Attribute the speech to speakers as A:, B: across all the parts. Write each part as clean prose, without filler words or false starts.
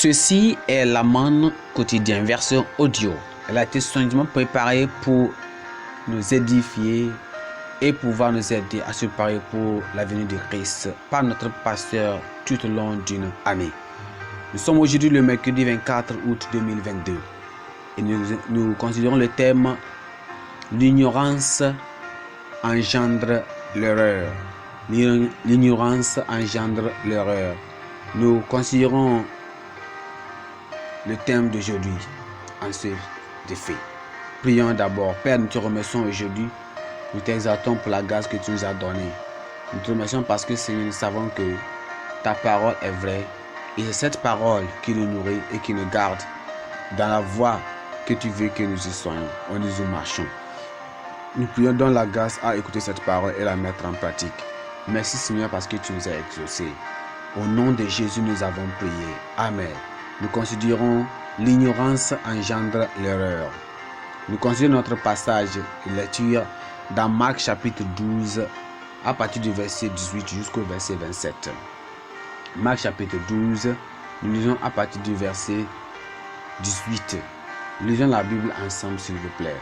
A: Ceci est l'Amen quotidien, version audio. Elle a été soigneusement préparée pour nous édifier et pouvoir nous aider à se préparer pour la venue de Christ par notre pasteur tout au long d'une année. Nous sommes aujourd'hui le mercredi 24 août 2022 et nous considérons le thème « L'ignorance engendre l'erreur ». L'ignorance engendre l'erreur. Nous considérons le thème d'aujourd'hui en ce défi. Prions d'abord. Père, nous te remercions aujourd'hui. Nous t'exaltons pour la grâce que tu nous as donnée. Nous te remercions parce que Seigneur, nous savons que ta parole est vraie. Et c'est cette parole qui nous nourrit et qui nous garde dans la voie que tu veux que nous y soyons, où nous y marchons. Nous prions dans la grâce à écouter cette parole et la mettre en pratique. Merci Seigneur parce que tu nous as exaucés. Au nom de Jésus, nous avons prié. Amen. Nous considérons l'ignorance engendre l'erreur. Nous considérons notre passage de lecture dans Marc chapitre 12 à partir du verset 18 jusqu'au verset 27. Marc chapitre 12, nous lisons à partir du verset 18. Lisons la Bible ensemble s'il vous plaît.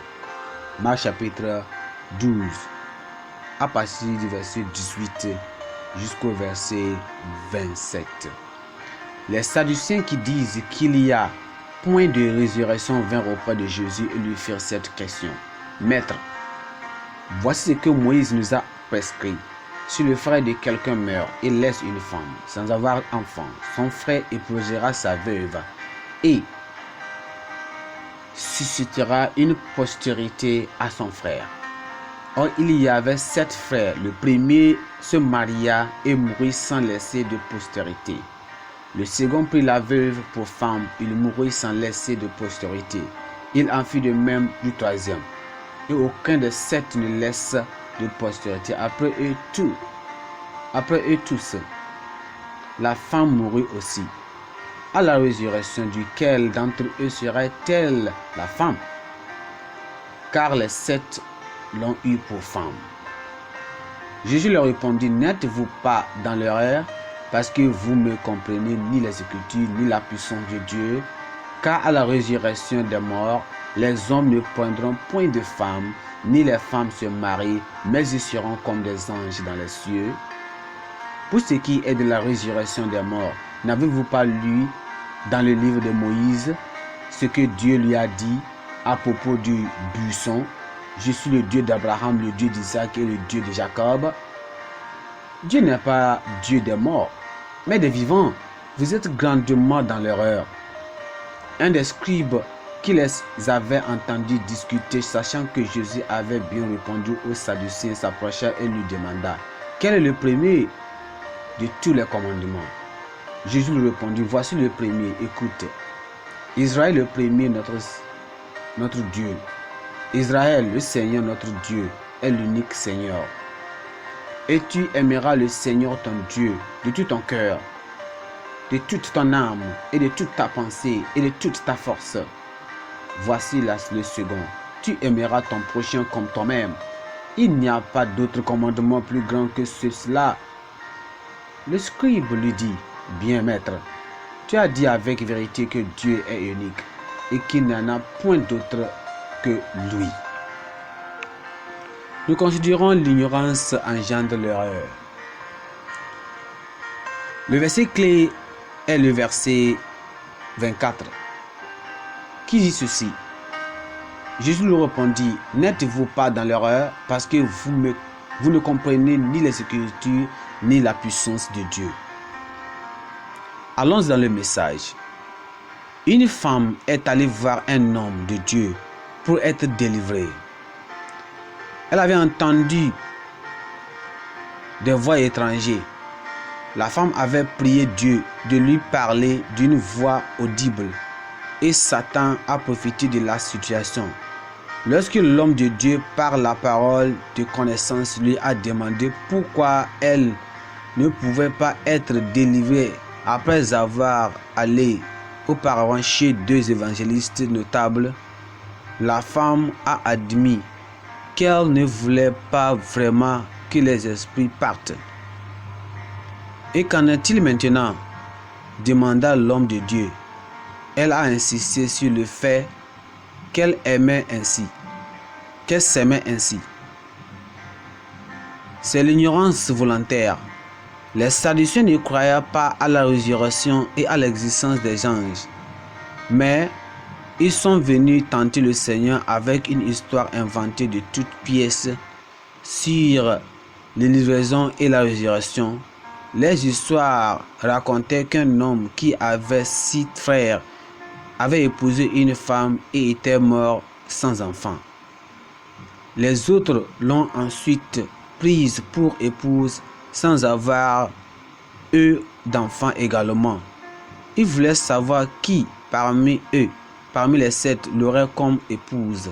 A: Marc chapitre 12 à partir du verset 18 jusqu'au verset 27. Les Sadducéens qui disent qu'il n'y a point de résurrection vinrent auprès de Jésus et lui firent cette question. Maître, voici ce que Moïse nous a prescrit. Si le frère de quelqu'un meurt et laisse une femme sans avoir enfant, son frère épousera sa veuve et suscitera une postérité à son frère. Or, il y avait 7 frères. Le premier se maria et mourut sans laisser de postérité. Le second prit la veuve pour femme. Il mourut sans laisser de postérité. Il en fit de même du troisième. Et aucun des 7 ne laisse de postérité. Après eux tous, la femme mourut aussi. À la résurrection, duquel d'entre eux serait-elle la femme? Car les 7 l'ont eu pour femme. Jésus leur répondit, n'êtes-vous pas dans l'erreur, parce que vous ne comprenez ni les Écritures, ni la puissance de Dieu? Car à la résurrection des morts, les hommes ne prendront point de femmes, ni les femmes se marient, mais ils seront comme des anges dans les cieux. Pour ce qui est de la résurrection des morts, n'avez-vous pas lu dans le livre de Moïse ce que Dieu lui a dit à propos du buisson? Je suis le Dieu d'Abraham, le Dieu d'Isaac et le Dieu de Jacob. Dieu n'est pas Dieu des morts, mais des vivants. Vous êtes grandement dans l'erreur. Un des scribes qui les avait entendus discuter, sachant que Jésus avait bien répondu aux Sadducéens, s'approcha et lui demanda, quel est le premier de tous les commandements? Jésus lui répondit, voici le premier, écoute. Israël le premier, notre Dieu. Israël, le Seigneur notre Dieu, est l'unique Seigneur. Et tu aimeras le Seigneur ton Dieu de tout ton cœur, de toute ton âme et de toute ta pensée et de toute ta force. Voici le second. Tu aimeras ton prochain comme toi-même. Il n'y a pas d'autre commandement plus grand que cela. Le scribe lui dit, bien maître, tu as dit avec vérité que Dieu est unique et qu'il n'y en a point d'autre que lui. Nous considérons l'ignorance engendre l'erreur. Le verset clé est le verset 24 qui dit ceci. Jésus lui répondit, n'êtes-vous pas dans l'erreur parce que vous ne comprenez ni les Écritures ni la puissance de Dieu. Allons dans le message. Une femme est allée voir un homme de Dieu pour être délivrée. Elle avait entendu des voix étrangères. La femme avait prié Dieu de lui parler d'une voix audible et Satan a profité de la situation. Lorsque l'homme de Dieu, par la parole de connaissance, lui a demandé pourquoi elle ne pouvait pas être délivrée après avoir allé auparavant chez 2 évangélistes notables, la femme a admis qu'elle ne voulait pas vraiment que les esprits partent. Et qu'en est-il maintenant? Demanda l'homme de Dieu. elle a insisté sur le fait qu'elle aimait ainsi, qu'elle s'aimait ainsi. C'est l'ignorance volontaire. Les Sadducéens ne croyaient pas à la résurrection et à l'existence des anges, mais ils sont venus tenter le Seigneur avec une histoire inventée de toutes pièces sur les livraisons et la résurrection. Les histoires racontaient qu'un homme qui avait 6 frères avait épousé une femme et était mort sans enfant. Les autres l'ont ensuite prise pour épouse sans avoir eu d'enfant également. Ils voulaient savoir qui parmi eux, parmi les 7, l'aurait comme épouse.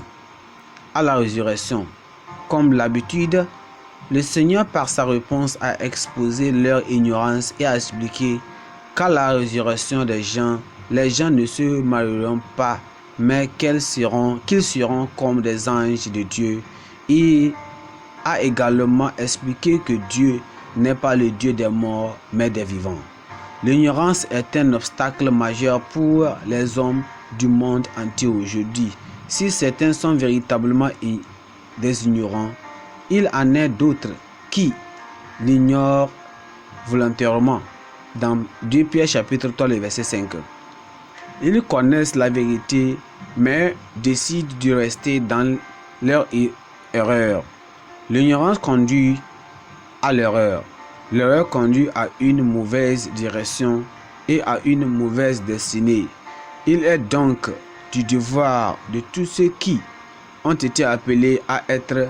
A: À la résurrection, comme l'habitude, le Seigneur par sa réponse a exposé leur ignorance et a expliqué qu'à la résurrection des gens, les gens ne se marieront pas, mais qu'ils seront comme des anges de Dieu. Il a également expliqué que Dieu n'est pas le Dieu des morts, mais des vivants. L'ignorance est un obstacle majeur pour les hommes du monde entier aujourd'hui. Si certains sont véritablement des ignorants, il en est d'autres qui l'ignorent volontairement. Dans 2 Pierre chapitre 3, le verset 5. Ils connaissent la vérité, mais décident de rester dans leur erreur. L'ignorance conduit à l'erreur. L'erreur conduit à une mauvaise direction et à une mauvaise destinée. Il est donc du devoir de tous ceux qui ont été appelés à être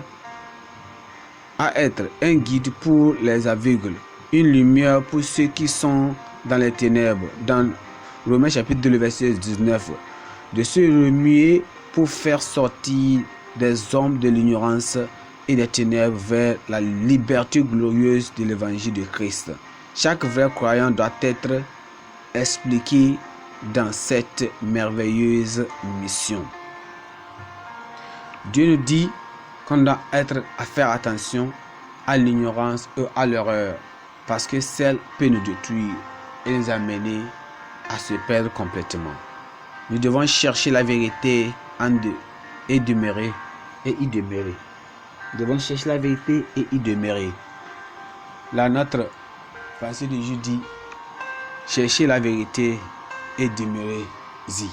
A: un guide pour les aveugles, une lumière pour ceux qui sont dans les ténèbres. Dans Romains chapitre 2, verset 19, de se remuer pour faire sortir des hommes de l'ignorance et des ténèbres vers la liberté glorieuse de l'évangile de Christ. Chaque vrai croyant doit être expliqué dans cette merveilleuse mission. Dieu nous dit qu'on doit faire attention à l'ignorance et à l'erreur, parce que celle peut nous détruire et nous amener à se perdre complètement. Nous devons chercher la vérité en Dieu et demeurer et y demeurer. Nous devons chercher la vérité et y demeurer. Là, notre passage de Dieu dit: cherchez la vérité et demeurez-y.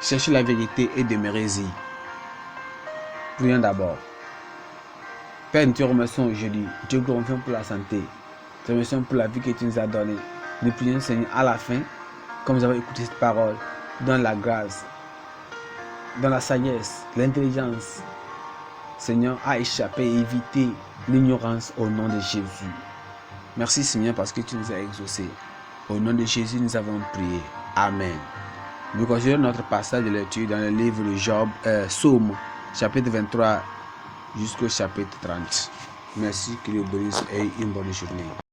A: Cherchez la vérité et demeurez-y. Prions d'abord. Père, nous te remercions aujourd'hui. Dieu glorifié pour la santé. Te remercions pour la vie que tu nous as donnée. Nous prions, Seigneur, à la fin, comme nous avons écouté cette parole, dans la grâce, dans la sagesse, l'intelligence, Seigneur, à échapper et éviter l'ignorance au nom de Jésus. Merci, Seigneur, parce que tu nous as exaucés. Au nom de Jésus, nous avons prié. Amen. Nous continuons notre passage de lecture dans le livre de Job, Psaume, chapitre 23 jusqu'au chapitre 30. Merci, que Dieu bénisse et une bonne journée.